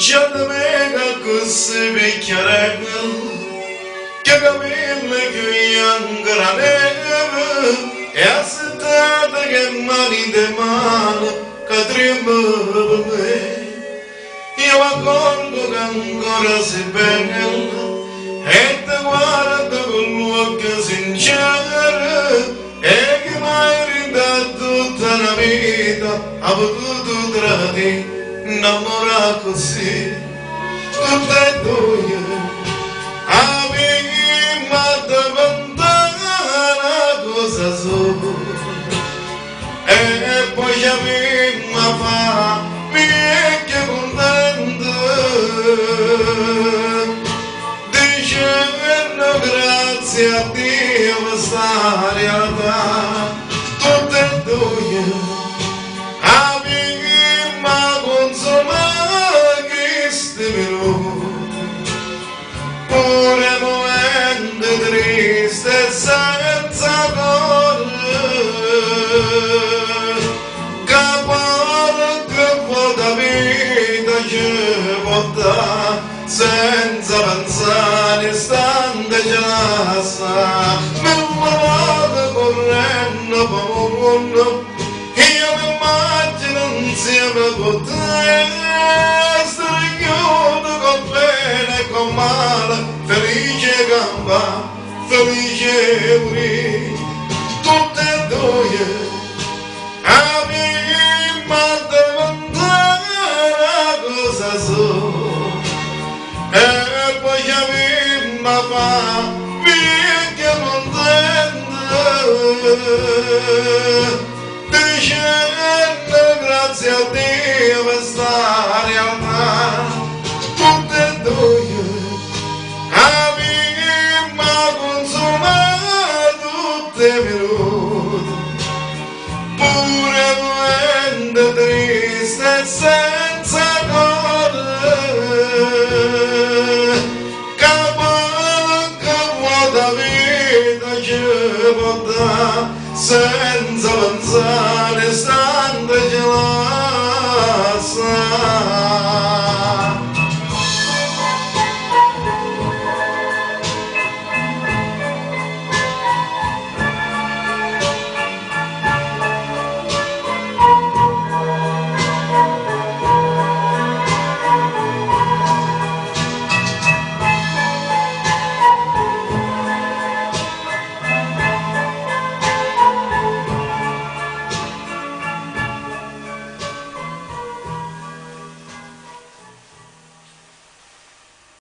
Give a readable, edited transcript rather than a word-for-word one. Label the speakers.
Speaker 1: Canımı kızı bir kere Kagabimle güyan granevı Yasıta da gemani demanı Kadrimı Yava kordu gangora sipenel Hette vara da gulwa kazinçarı Egmayrinda tutana vida Abudu dradi namora così tutte e due abbiamo lontana cosa solo e poi abbiamo fa che contento dicendo grazie a Dio questa realtà tutte e due pure momento triste senza cuore che vuota vita ci porta senza pensare stante già sa mi vado correndo mondo io mi immagino insieme con te con male, felice gamba, felice morì, tutte e due, abbiamo davanti cosa so, e poi abbiamo fa, che contento, dicendo grazie a Dio per sta realtà. Tutte e due abbiamo consumato tutte le minute pure momento triste senza cuore che vuota vita ci porta